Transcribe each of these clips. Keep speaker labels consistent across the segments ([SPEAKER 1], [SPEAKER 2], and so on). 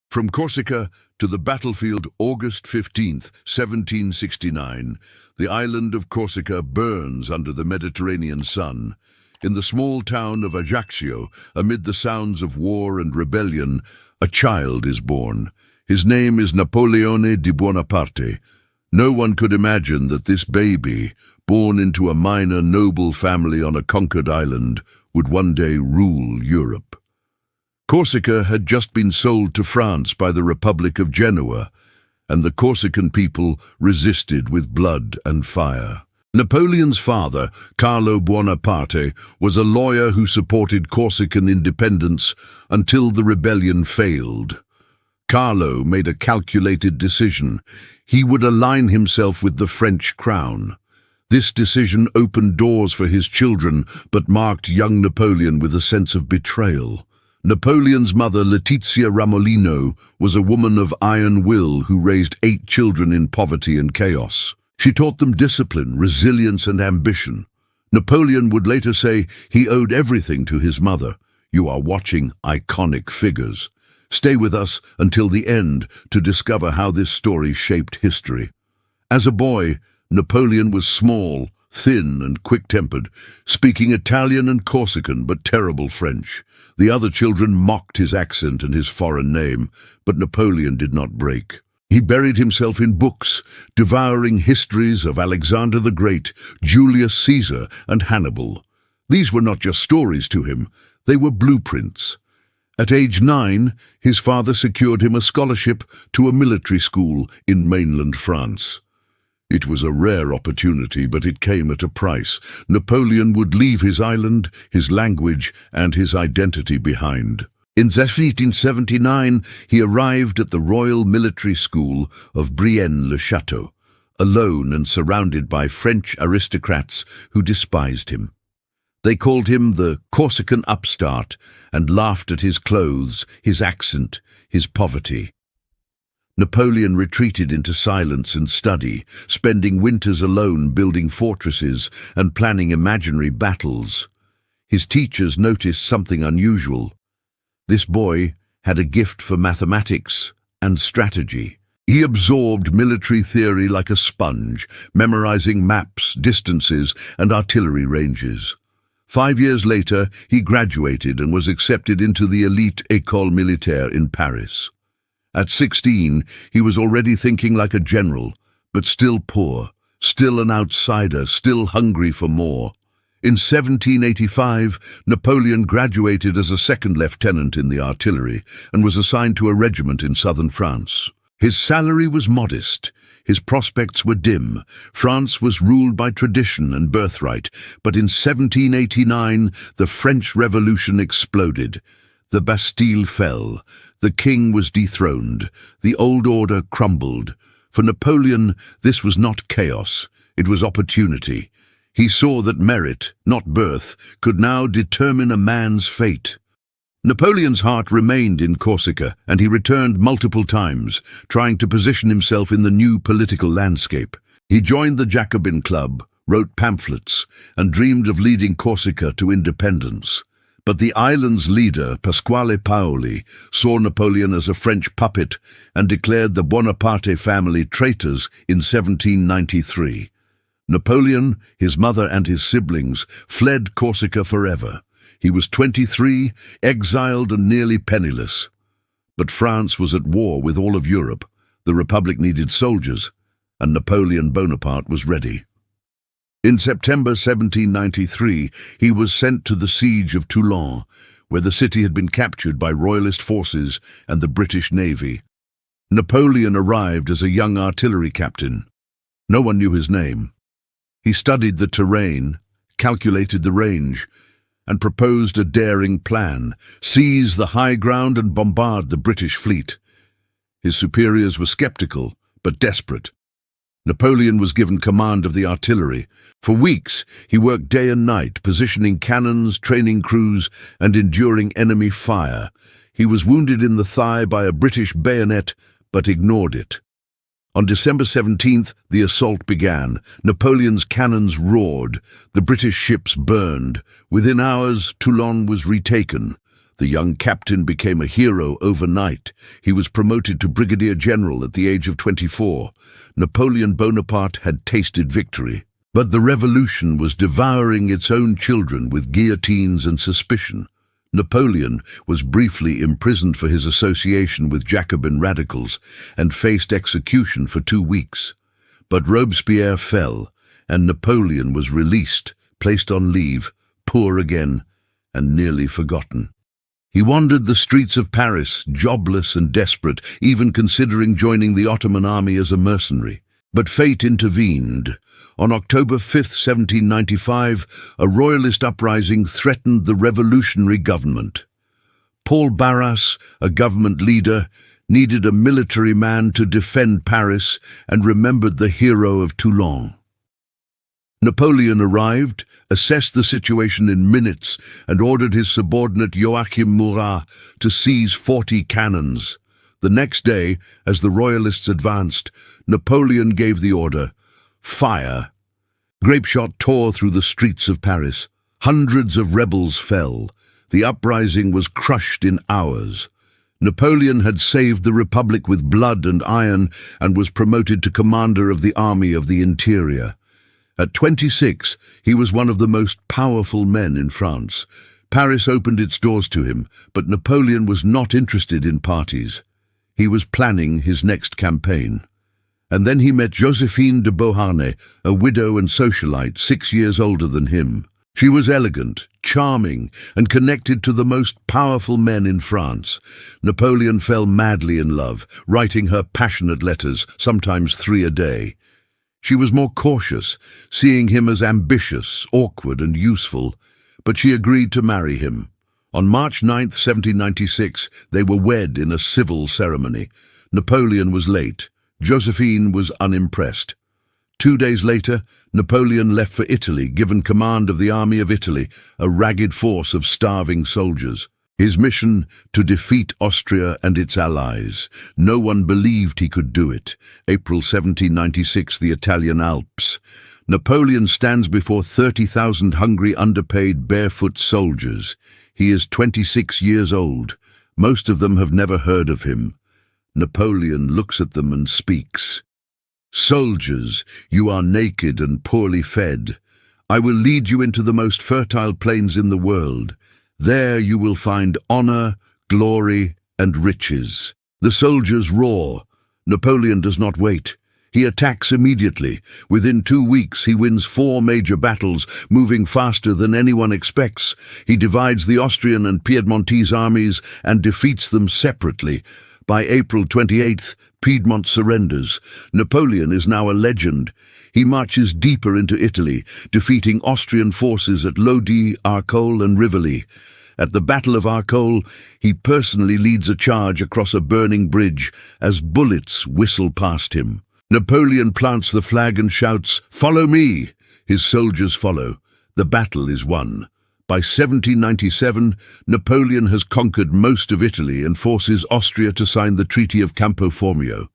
[SPEAKER 1] From Corsica to the battlefield August 15th, 1769, the island of Corsica burns under the Mediterranean sun. In the small town of Ajaccio, amid the sounds of war and rebellion, a child is born. His name is Napoleone Bonaparte. No one could imagine that this baby, born into a minor noble family on a conquered island, would one day rule Europe. Corsica had just been sold to France by the Republic of Genoa, and the Corsican people resisted with blood and fire. Napoleon's father, Carlo Bonaparte, was a lawyer who supported Corsican independence until the rebellion failed. Carlo made a calculated decision. He would align himself with the French crown. This decision opened doors for his children, but marked young Napoleon with a sense of betrayal. Napoleon's mother, Letizia Ramolino, was a woman of iron will who raised 8 children in poverty and chaos. She taught them discipline, resilience, and ambition. Napoleon would later say he owed everything to his mother. You are watching iconic figures. Stay with us until the end to discover how this story shaped history. As a boy, Napoleon was small, thin, and quick-tempered, speaking Italian and Corsican but terrible French. The other children mocked his accent and his foreign name, but Napoleon did not break. He buried himself in books, devouring histories of Alexander the Great, Julius Caesar, and Hannibal. These were not just stories to him, they were blueprints. At age 9, his father secured him a scholarship to a military school in mainland France. It was a rare opportunity, but it came at a price. Napoleon would leave his island, his language, and his identity behind. In 1779, he arrived at the Royal Military School of Brienne-le-Château, alone and surrounded by French aristocrats who despised him. They called him the Corsican upstart and laughed at his clothes, his accent, his poverty. Napoleon retreated into silence and study, spending winters alone building fortresses and planning imaginary battles. His teachers noticed something unusual. This boy had a gift for mathematics and strategy. He absorbed military theory like a sponge, memorizing maps, distances, and artillery ranges. 5 years later, he graduated and was accepted into the elite École Militaire in Paris. At 16, he was already thinking like a general, but still poor, still an outsider, still hungry for more. In 1785, Napoleon graduated as a second lieutenant in the artillery and was assigned to a regiment in southern France. His salary was modest. His prospects were dim. France was ruled by tradition and birthright, but in 1789, the French Revolution exploded. The Bastille fell. The king was dethroned. The old order crumbled. For Napoleon, this was not chaos. It was opportunity. He saw that merit, not birth, could now determine a man's fate. Napoleon's heart remained in Corsica, and he returned multiple times, trying to position himself in the new political landscape. He joined the Jacobin Club, wrote pamphlets, and dreamed of leading Corsica to independence. But the island's leader, Pasquale Paoli, saw Napoleon as a French puppet and declared the Bonaparte family traitors in 1793. Napoleon, his mother and his siblings fled Corsica forever. He was 23, exiled and nearly penniless. But France was at war with all of Europe. The Republic needed soldiers, and Napoleon Bonaparte was ready. In September 1793, he was sent to the siege of Toulon, where the city had been captured by Royalist forces and the British Navy. Napoleon arrived as a young artillery captain. No one knew his name. He studied the terrain, calculated the range, and proposed a daring plan: seize the high ground and bombard the British fleet. His superiors were skeptical, but desperate. Napoleon was given command of the artillery. For weeks, he worked day and night, positioning cannons, training crews, and enduring enemy fire. He was wounded in the thigh by a British bayonet, but ignored it. On December 17th, the assault began. Napoleon's cannons roared. The British ships burned. Within hours, Toulon was retaken. The young captain became a hero overnight. He was promoted to brigadier general at the age of 24. Napoleon Bonaparte had tasted victory. But the revolution was devouring its own children with guillotines and suspicion. Napoleon was briefly imprisoned for his association with Jacobin radicals and faced execution for 2 weeks. But Robespierre fell, and Napoleon was released, placed on leave, poor again, and nearly forgotten. He wandered the streets of Paris, jobless and desperate, even considering joining the Ottoman army as a mercenary. But fate intervened. On October 5, 1795, a royalist uprising threatened the revolutionary government. Paul Barras, a government leader, needed a military man to defend Paris and remembered the hero of Toulon. Napoleon arrived, assessed the situation in minutes, and ordered his subordinate Joachim Murat to seize 40 cannons. The next day, as the royalists advanced, Napoleon gave the order, "Fire!" Grapeshot tore through the streets of Paris. Hundreds of rebels fell. The uprising was crushed in hours. Napoleon had saved the Republic with blood and iron and was promoted to commander of the Army of the Interior. At 26, he was one of the most powerful men in France. Paris opened its doors to him, but Napoleon was not interested in parties. He was planning his next campaign. And then he met Josephine de Beauharnais, a widow and socialite 6 years older than him. She was elegant, charming, and connected to the most powerful men in France. Napoleon fell madly in love, writing her passionate letters, sometimes 3 a day. She was more cautious, seeing him as ambitious, awkward, and useful, but she agreed to marry him. On March 9, 1796, they were wed in a civil ceremony. Napoleon was late. Josephine was unimpressed. 2 days later, Napoleon left for Italy, given command of the Army of Italy, a ragged force of starving soldiers. His mission, to defeat Austria and its allies. No one believed he could do it. April 1796, the Italian Alps. Napoleon stands before 30,000 hungry, underpaid, barefoot soldiers. He is 26 years old. Most of them have never heard of him. Napoleon looks at them and speaks. "Soldiers, you are naked and poorly fed. I will lead you into the most fertile plains in the world. There you will find honor, glory, and riches." The soldiers roar. Napoleon does not wait. He attacks immediately. Within 2 weeks, he wins 4 major battles, moving faster than anyone expects. He divides the Austrian and Piedmontese armies and defeats them separately. By April 28th, Piedmont surrenders. Napoleon is now a legend. He marches deeper into Italy, defeating Austrian forces at Lodi, Arcole, and Rivoli. At the Battle of Arcole, he personally leads a charge across a burning bridge as bullets whistle past him. Napoleon plants the flag and shouts, "Follow me!" His soldiers follow. The battle is won. By 1797, Napoleon has conquered most of Italy and forces Austria to sign the Treaty of Campo Formio.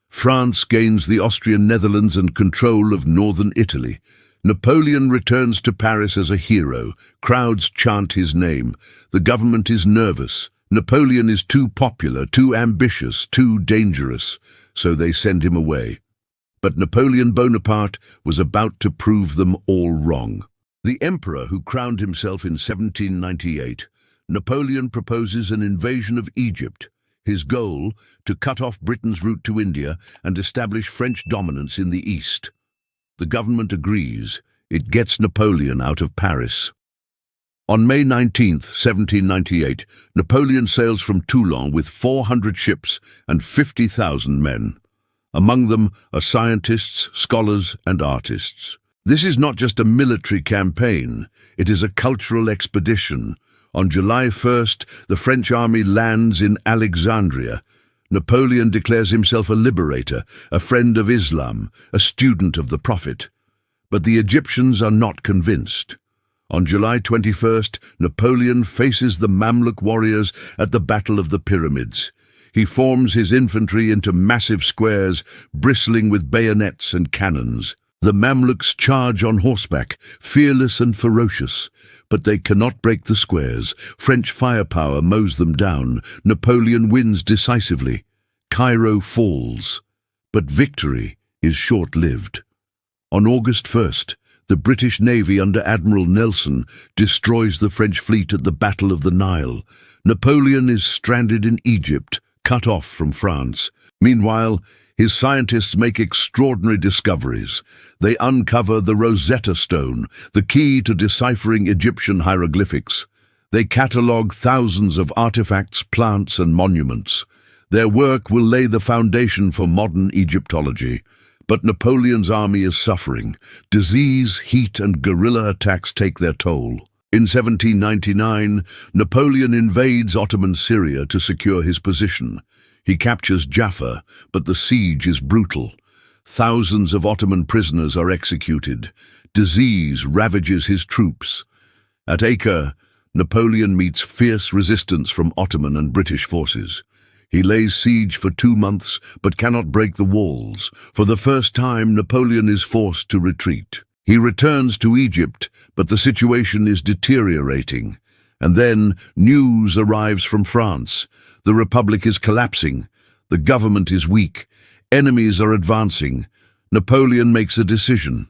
[SPEAKER 1] France gains the Austrian Netherlands and control of northern Italy. Napoleon returns to Paris as a hero. Crowds chant his name. The government is nervous. Napoleon is too popular, too ambitious, too dangerous, so they send him away. But Napoleon Bonaparte was about to prove them all wrong. The emperor who crowned himself in 1798, Napoleon proposes an invasion of Egypt. His goal, to cut off Britain's route to India and establish French dominance in the east. The government agrees. It gets Napoleon out of Paris. On May 19, 1798, Napoleon sails from Toulon with 400 ships and 50,000 men. Among them are scientists, scholars, and artists. This is not just a military campaign, it is a cultural expedition. On July 1st, the French army lands in Alexandria. Napoleon declares himself a liberator, a friend of Islam, a student of the Prophet. But the Egyptians are not convinced. On July 21st, Napoleon faces the Mamluk warriors at the Battle of the Pyramids. He forms his infantry into massive squares, bristling with bayonets and cannons. The Mamluks charge on horseback, fearless and ferocious, but they cannot break the squares. French firepower mows them down. Napoleon wins decisively. Cairo falls, but victory is short-lived. On August 1st, the British Navy under Admiral Nelson destroys the French fleet at the Battle of the Nile. Napoleon is stranded in Egypt, cut off from France. Meanwhile, his scientists make extraordinary discoveries. They uncover the Rosetta Stone, the key to deciphering Egyptian hieroglyphics. They catalogue thousands of artifacts, plants, and monuments. Their work will lay the foundation for modern Egyptology. But Napoleon's army is suffering. Disease, heat, and guerrilla attacks take their toll. In 1799, Napoleon invades Ottoman Syria to secure his position. He captures Jaffa, but the siege is brutal. Thousands of Ottoman prisoners are executed. Disease ravages his troops. At Acre, Napoleon meets fierce resistance from Ottoman and British forces. He lays siege for 2 months, but cannot break the walls. For the first time, Napoleon is forced to retreat. He returns to Egypt, but the situation is deteriorating. And then news arrives from France. The Republic is collapsing. The government is weak. Enemies are advancing. Napoleon makes a decision.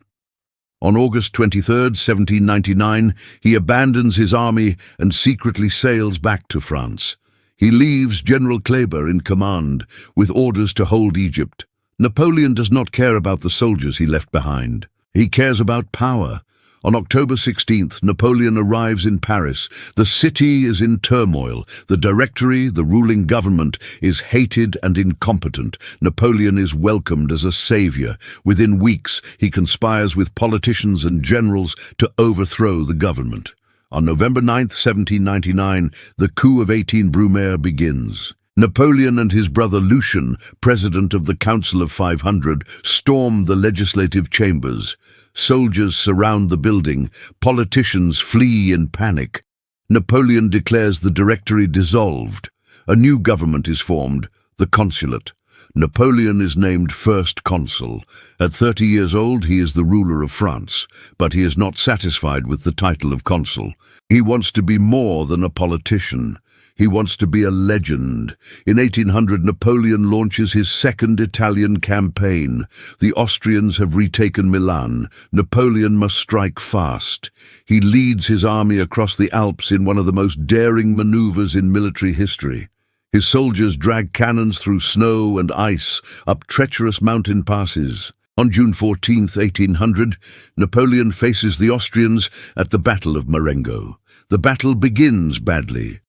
[SPEAKER 1] On August 23, 1799, he abandons his army and secretly sails back to France. He leaves General Kleber in command, with orders to hold Egypt. Napoleon does not care about the soldiers he left behind. He cares about power. On October 16th, Napoleon arrives in Paris. The city is in turmoil. The Directory, the ruling government, is hated and incompetent. Napoleon is welcomed as a savior. Within weeks, he conspires with politicians and generals to overthrow the government. On November 9, 1799, the coup of 18 Brumaire begins. Napoleon and his brother Lucien, president of the Council of 500, storm the legislative chambers. Soldiers surround the building. Politicians flee in panic. Napoleon declares the Directory dissolved. A new government is formed, the Consulate. Napoleon is named First Consul. At 30 years old, he is the ruler of France, but he is not satisfied with the title of consul. He wants to be more than a politician. He wants to be a legend. In 1800, Napoleon launches his second Italian campaign. The Austrians have retaken Milan. Napoleon must strike fast. He leads his army across the Alps in one of the most daring maneuvers in military history. His soldiers drag cannons through snow and ice, up treacherous mountain passes. On June 14, 1800, Napoleon faces the Austrians at the Battle of Marengo. The battle begins badly.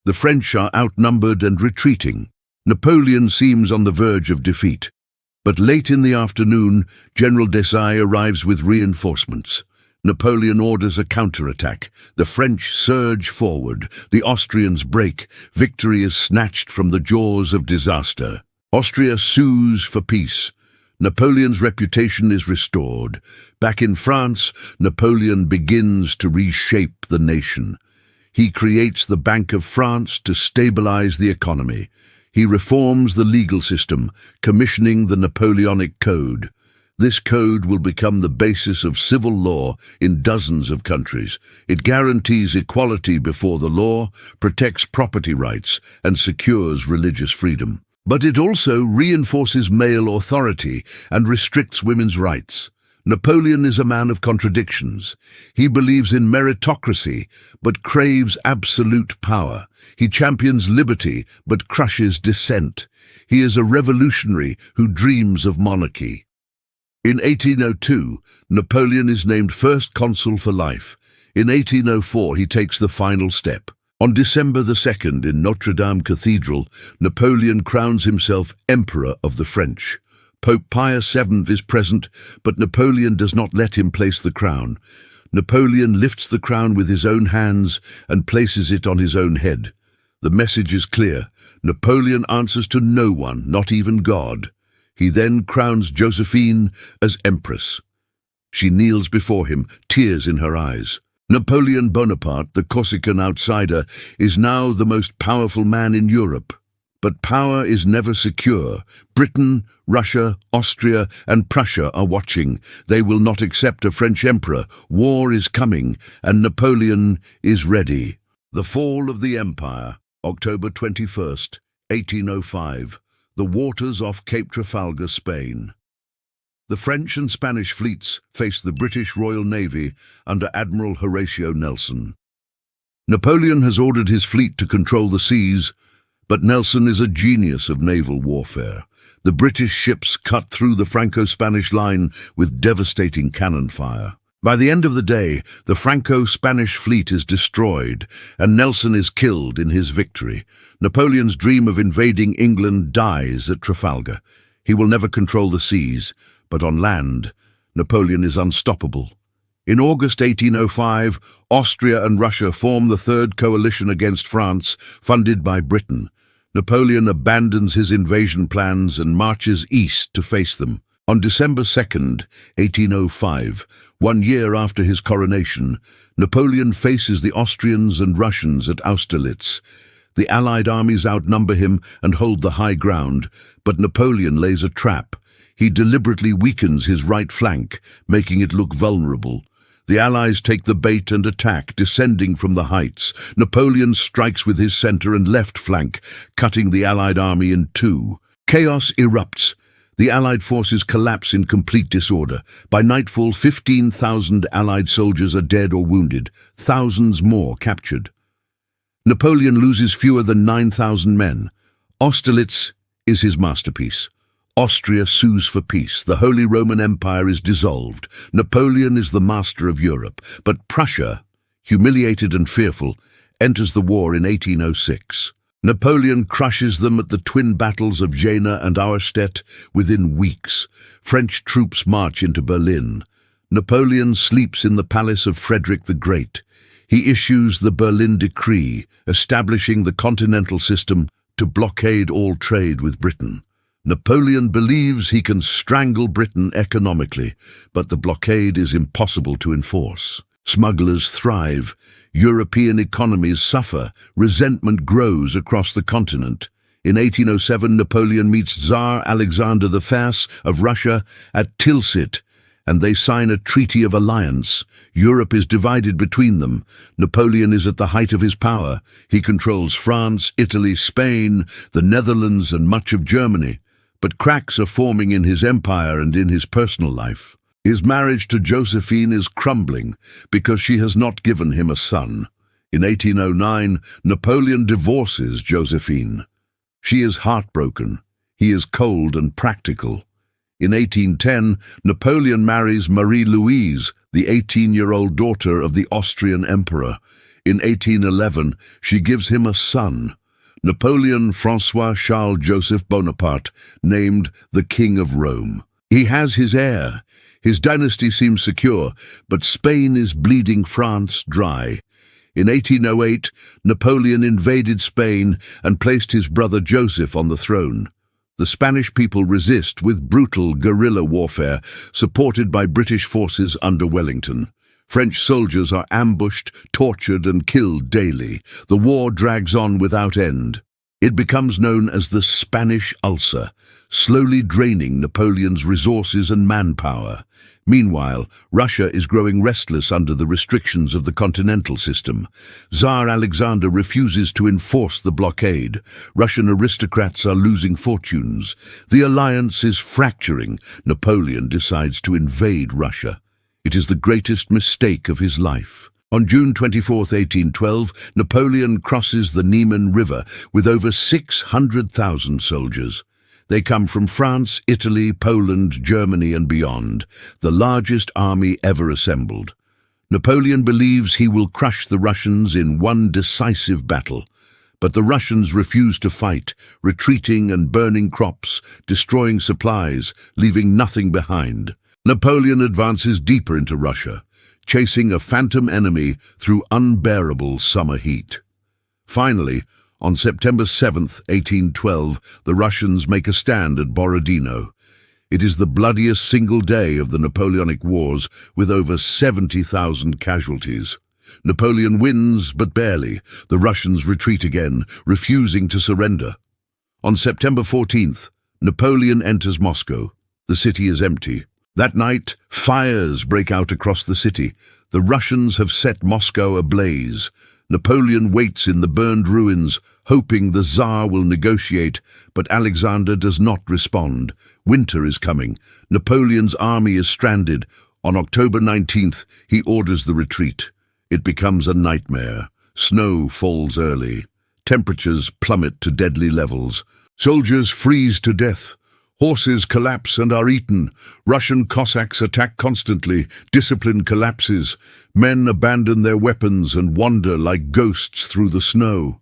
[SPEAKER 1] The French are outnumbered and retreating. Napoleon seems on the verge of defeat. But late in the afternoon, General Desai arrives with reinforcements. Napoleon orders a counterattack. The French surge forward. The Austrians break. Victory is snatched from the jaws of disaster. Austria sues for peace. Napoleon's reputation is restored. Back in France, Napoleon begins to reshape the nation. He creates the Bank of France to stabilize the economy. He reforms the legal system, commissioning the Napoleonic Code. This code will become the basis of civil law in dozens of countries. It guarantees equality before the law, protects property rights, and secures religious freedom. But it also reinforces male authority and restricts women's rights. Napoleon is a man of contradictions. He believes in meritocracy, but craves absolute power. He champions liberty, but crushes dissent. He is a revolutionary who dreams of monarchy. In 1802, Napoleon is named First Consul for life. In 1804, he takes the final step. On December the 2nd, in Notre Dame Cathedral, Napoleon crowns himself Emperor of the French. Pope Pius VII is present, but Napoleon does not let him place the crown. Napoleon lifts the crown with his own hands and places it on his own head. The message is clear. Napoleon answers to no one, not even God. He then crowns Josephine as Empress. She kneels before him, tears in her eyes. Napoleon Bonaparte, the Corsican outsider, is now the most powerful man in Europe. But power is never secure. Britain, Russia, Austria, and Prussia are watching. They will not accept a French emperor. War is coming, and Napoleon is ready. The fall of the empire, October 21st, 1805. The waters off Cape Trafalgar, Spain. The French and Spanish fleets face the British Royal Navy under Admiral Horatio Nelson. Napoleon has ordered his fleet to control the seas, but Nelson is a genius of naval warfare. The British ships cut through the Franco-Spanish line with devastating cannon fire. By the end of the day, the Franco-Spanish fleet is destroyed, and Nelson is killed in his victory. Napoleon's dream of invading England dies at Trafalgar. He will never control the seas, but on land, Napoleon is unstoppable. In August 1805, Austria and Russia form the Third Coalition against France, funded by Britain. Napoleon abandons his invasion plans and marches east to face them. On December 2nd, 1805, 1 year after his coronation, Napoleon faces the Austrians and Russians at Austerlitz. The Allied armies outnumber him and hold the high ground, but Napoleon lays a trap. He deliberately weakens his right flank, making it look vulnerable. The Allies take the bait and attack, descending from the heights. Napoleon strikes with his center and left flank, cutting the Allied army in two. Chaos erupts. The Allied forces collapse in complete disorder. By nightfall, 15,000 Allied soldiers are dead or wounded, thousands more captured. Napoleon loses fewer than 9,000 men. Austerlitz is his masterpiece. Austria sues for peace. The Holy Roman Empire is dissolved. Napoleon is the master of Europe. But Prussia, humiliated and fearful, enters the war in 1806. Napoleon crushes them at the twin battles of Jena and Auerstedt within weeks. French troops march into Berlin. Napoleon sleeps in the palace of Frederick the Great. He issues the Berlin Decree, establishing the continental system to blockade all trade with Britain. Napoleon believes he can strangle Britain economically, but the blockade is impossible to enforce. Smugglers thrive. European economies suffer. Resentment grows across the continent. In 1807, Napoleon meets Tsar Alexander I of Russia at Tilsit, and they sign a treaty of alliance. Europe is divided between them. Napoleon is at the height of his power. He controls France, Italy, Spain, the Netherlands, and much of Germany. But cracks are forming in his empire and in his personal life. His marriage to Josephine is crumbling because she has not given him a son. In 1809, Napoleon divorces Josephine. She is heartbroken. He is cold and practical. In 1810, Napoleon marries Marie-Louise, the 18-year-old daughter of the Austrian emperor. In 1811, she gives him a son, Napoleon Francois-Charles Joseph Bonaparte, named the King of Rome. He has his heir. His dynasty seems secure, but Spain is bleeding France dry. In 1808, Napoleon invaded Spain and placed his brother Joseph on the throne. The Spanish people resist with brutal guerrilla warfare, supported by British forces under Wellington. French soldiers are ambushed, tortured, and killed daily. The war drags on without end. It becomes known as the Spanish Ulcer, slowly draining Napoleon's resources and manpower. Meanwhile, Russia is growing restless under the restrictions of the continental system. Tsar Alexander refuses to enforce the blockade. Russian aristocrats are losing fortunes. The alliance is fracturing. Napoleon decides to invade Russia. It is the greatest mistake of his life. On June 24, 1812, Napoleon crosses the Niemen River with over 600,000 soldiers. They come from France, Italy, Poland, Germany, and beyond, the largest army ever assembled. Napoleon believes he will crush the Russians in one decisive battle, but the Russians refuse to fight, retreating and burning crops, destroying supplies, leaving nothing behind. Napoleon advances deeper into Russia, chasing a phantom enemy through unbearable summer heat. Finally, on September 7, 1812, the Russians make a stand at Borodino. It is the bloodiest single day of the Napoleonic Wars, with over 70,000 casualties. Napoleon wins, but barely. The Russians retreat again, refusing to surrender. On September 14th, Napoleon enters Moscow. The city is empty. That night, fires break out across the city. The Russians have set Moscow ablaze. Napoleon waits in the burned ruins, hoping the Tsar will negotiate, but Alexander does not respond. Winter is coming. Napoleon's army is stranded. On October 19th, he orders the retreat. It becomes a nightmare. Snow falls early. Temperatures plummet to deadly levels. Soldiers freeze to death. Horses collapse and are eaten. Russian Cossacks attack constantly. Discipline collapses. Men abandon their weapons and wander like ghosts through the snow.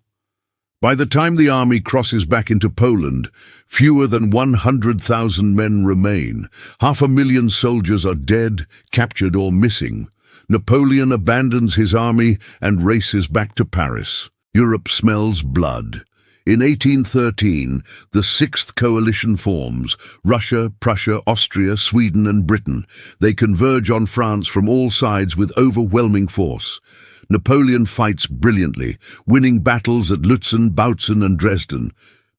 [SPEAKER 1] By the time the army crosses back into Poland, fewer than 100,000 men remain. 500,000 soldiers are dead, captured or missing. Napoleon abandons his army and races back to Paris. Europe smells blood. In 1813, the Sixth Coalition forms: Russia, Prussia, Austria, Sweden and Britain. They converge on France from all sides with overwhelming force. Napoleon fights brilliantly, winning battles at Lutzen, Bautzen and Dresden.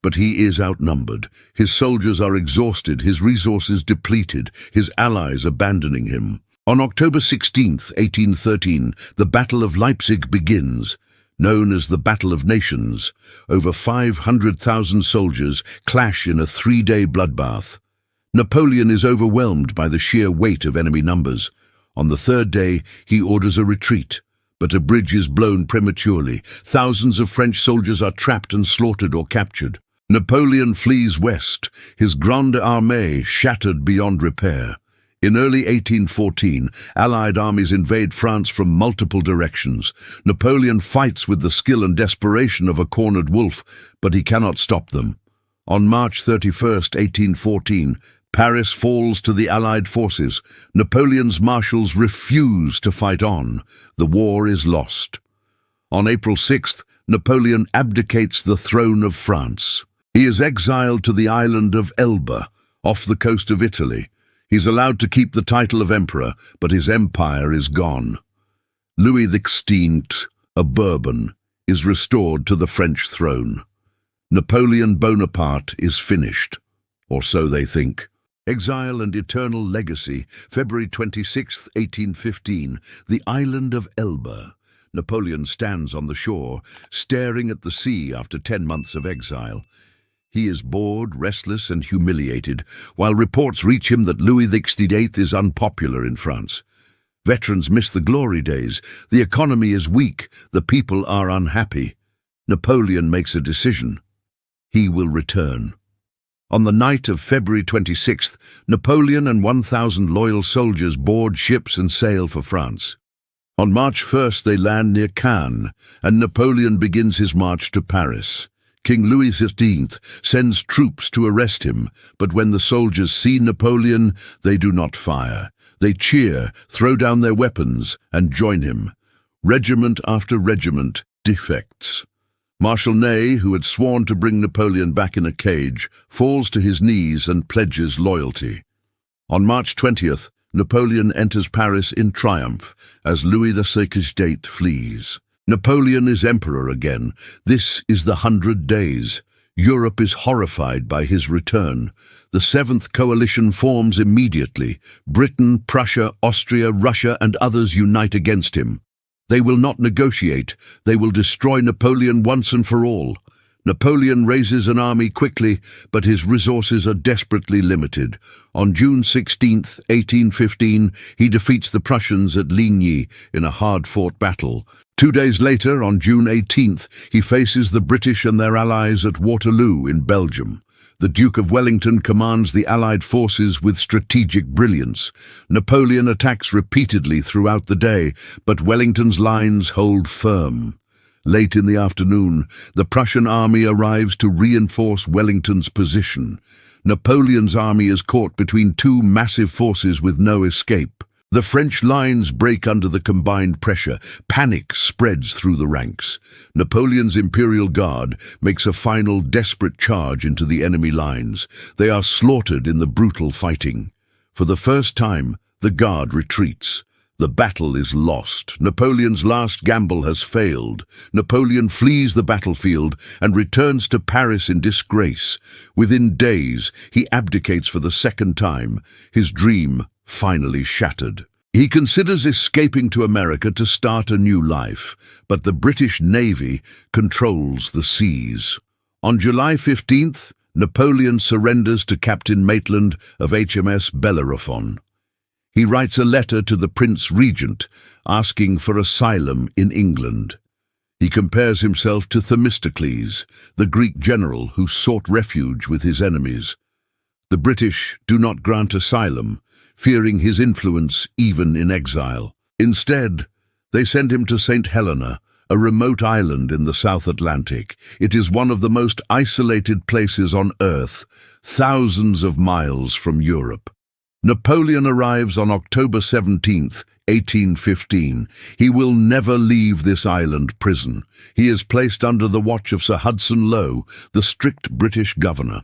[SPEAKER 1] But he is outnumbered. His soldiers are exhausted, his resources depleted, his allies abandoning him. On October 16, 1813, the Battle of Leipzig begins. Known as the Battle of Nations, over 500,000 soldiers clash in a three-day bloodbath. Napoleon is overwhelmed by the sheer weight of enemy numbers. On the third day, he orders a retreat, but a bridge is blown prematurely. Thousands of French soldiers are trapped and slaughtered or captured. Napoleon flees west, his Grande Armée shattered beyond repair. In early 1814, Allied armies invade France from multiple directions. Napoleon fights with the skill and desperation of a cornered wolf, but he cannot stop them. On March 31, 1814, Paris falls to the Allied forces. Napoleon's marshals refuse to fight on. The war is lost. On April 6th, Napoleon abdicates the throne of France. He is exiled to the island of Elba, off the coast of Italy. He's allowed to keep the title of emperor, but his empire is gone. Louis XVI, a Bourbon, is restored to the French throne. Napoleon Bonaparte is finished, or so they think. Exile and Eternal Legacy, February 26, 1815, the island of Elba. Napoleon stands on the shore, staring at the sea after 10 months of exile. He is bored, restless and humiliated, while reports reach him that Louis XVIII is unpopular in France. Veterans miss the glory days. The economy is weak. The people are unhappy. Napoleon makes a decision. He will return. On the night of February 26th, Napoleon and 1,000 loyal soldiers board ships and sail for France. On March 1st, they land near Cannes, and Napoleon begins his march to Paris. King Louis XV sends troops to arrest him, but when the soldiers see Napoleon, they do not fire. They cheer, throw down their weapons, and join him. Regiment after regiment defects. Marshal Ney, who had sworn to bring Napoleon back in a cage, falls to his knees and pledges loyalty. On March 20th, Napoleon enters Paris in triumph as Louis XVI flees. Napoleon is emperor again. This is the 100 days. Europe is horrified by his return. The Seventh Coalition forms immediately. Britain, Prussia, Austria, Russia and others unite against him. They will not negotiate. They will destroy Napoleon once and for all. Napoleon raises an army quickly, but his resources are desperately limited. On June 16, 1815, he defeats the Prussians at Ligny in a hard-fought battle. 2 days later, on June 18th, he faces the British and their allies at Waterloo in Belgium. The Duke of Wellington commands the Allied forces with strategic brilliance. Napoleon attacks repeatedly throughout the day, but Wellington's lines hold firm. Late in the afternoon, the Prussian army arrives to reinforce Wellington's position. Napoleon's army is caught between two massive forces with no escape. The French lines break under the combined pressure. Panic spreads through the ranks. Napoleon's Imperial Guard makes a final desperate charge into the enemy lines. They are slaughtered in the brutal fighting. For the first time, the Guard retreats. The battle is lost. Napoleon's last gamble has failed. Napoleon flees the battlefield and returns to Paris in disgrace. Within days, he abdicates for the second time, his dream finally shattered. He considers escaping to America to start a new life, but the British Navy controls the seas. On July 15th, Napoleon surrenders to Captain Maitland of HMS Bellerophon. He writes a letter to the Prince Regent asking for asylum in England. He compares himself to Themistocles, the Greek general who sought refuge with his enemies. The British do not grant asylum, fearing his influence even in exile. Instead, they send him to St. Helena, a remote island in the South Atlantic. It is one of the most isolated places on Earth, thousands of miles from Europe. Napoleon arrives on October 17, 1815. He will never leave this island prison. He is placed under the watch of Sir Hudson Lowe, the strict British governor.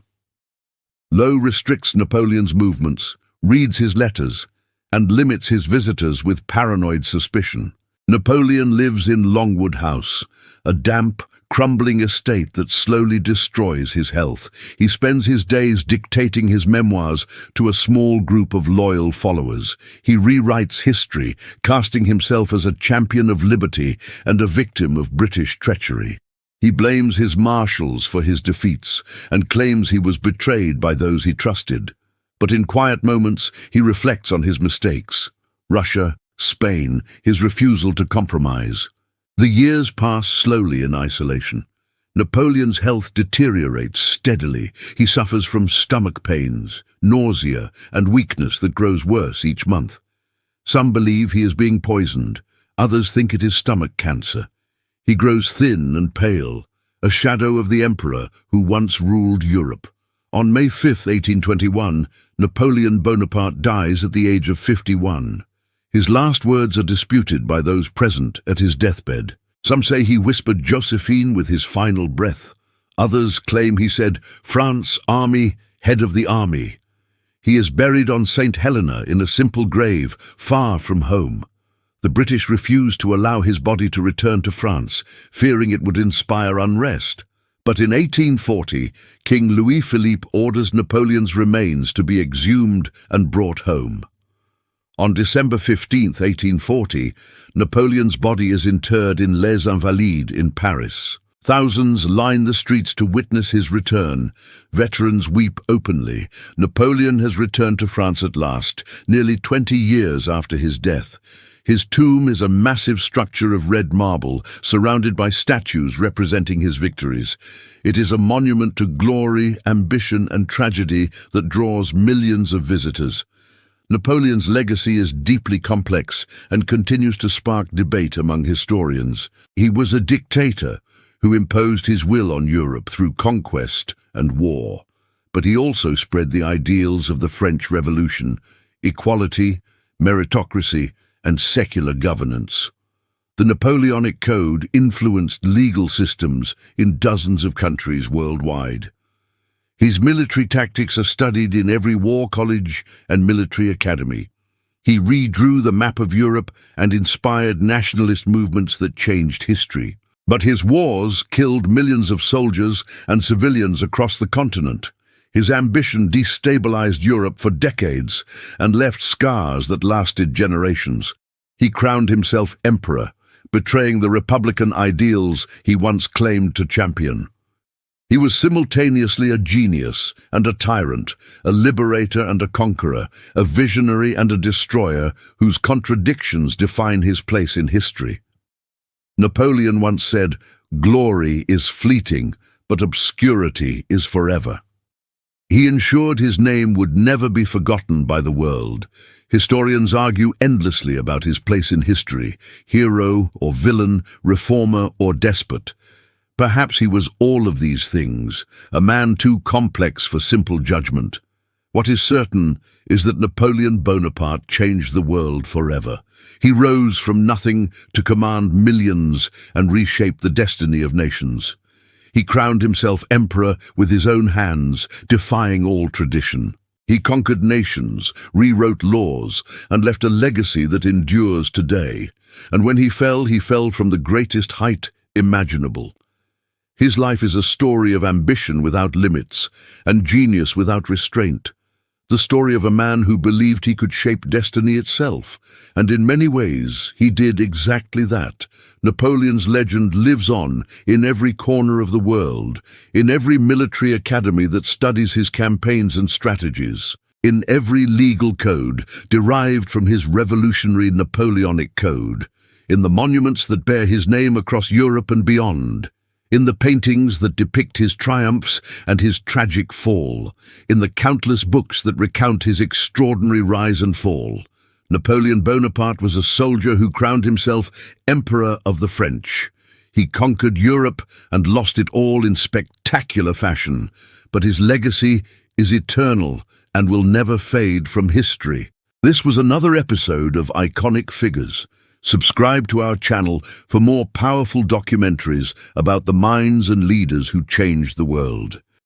[SPEAKER 1] Lowe restricts Napoleon's movements, reads his letters, and limits his visitors with paranoid suspicion. Napoleon lives in Longwood House, a damp, crumbling estate that slowly destroys his health. He spends his days dictating his memoirs to a small group of loyal followers. He rewrites history, casting himself as a champion of liberty and a victim of British treachery. He blames his marshals for his defeats and claims he was betrayed by those he trusted. But in quiet moments, he reflects on his mistakes. Russia, Spain, his refusal to compromise. The years pass slowly in isolation. Napoleon's health deteriorates steadily. He suffers from stomach pains, nausea, and weakness that grows worse each month. Some believe he is being poisoned. Others think it is stomach cancer. He grows thin and pale, a shadow of the emperor who once ruled Europe. On May 5, 1821, Napoleon Bonaparte dies at the age of 51. His last words are disputed by those present at his deathbed. Some say he whispered Josephine with his final breath. Others claim he said, "France, army, head of the army." He is buried on St. Helena in a simple grave, far from home. The British refused to allow his body to return to France, fearing it would inspire unrest. But in 1840, King Louis-Philippe orders Napoleon's remains to be exhumed and brought home. On December 15, 1840, Napoleon's body is interred in Les Invalides in Paris. Thousands line the streets to witness his return. Veterans weep openly. Napoleon has returned to France at last, nearly 20 years after his death. His tomb is a massive structure of red marble, surrounded by statues representing his victories. It is a monument to glory, ambition, and tragedy that draws millions of visitors. Napoleon's legacy is deeply complex and continues to spark debate among historians. He was a dictator who imposed his will on Europe through conquest and war. But he also spread the ideals of the French Revolution: equality, meritocracy, and secular governance. The Napoleonic Code influenced legal systems in dozens of countries worldwide. His military tactics are studied in every war college and military academy. He redrew the map of Europe and inspired nationalist movements that changed history. But his wars killed millions of soldiers and civilians across the continent. His ambition destabilized Europe for decades and left scars that lasted generations. He crowned himself emperor, betraying the republican ideals he once claimed to champion. He was simultaneously a genius and a tyrant, a liberator and a conqueror, a visionary and a destroyer whose contradictions define his place in history. Napoleon once said, "Glory is fleeting, but obscurity is forever." He ensured his name would never be forgotten by the world. Historians argue endlessly about his place in history: hero or villain, reformer or despot. Perhaps he was all of these things, a man too complex for simple judgment. What is certain is that Napoleon Bonaparte changed the world forever. He rose from nothing to command millions and reshape the destiny of nations. He crowned himself emperor with his own hands, defying all tradition. He conquered nations, rewrote laws, and left a legacy that endures today. And when he fell from the greatest height imaginable. His life is a story of ambition without limits, and genius without restraint. The story of a man who believed he could shape destiny itself, and in many ways he did exactly that. Napoleon's legend lives on in every corner of the world, in every military academy that studies his campaigns and strategies, in every legal code derived from his revolutionary Napoleonic Code, in the monuments that bear his name across Europe and beyond, in the paintings that depict his triumphs and his tragic fall, in the countless books that recount his extraordinary rise and fall. Napoleon Bonaparte was a soldier who crowned himself Emperor of the French. He conquered Europe and lost it all in spectacular fashion, but his legacy is eternal and will never fade from history. This was another episode of Iconic Figures. Subscribe to our channel for more powerful documentaries about the minds and leaders who changed the world.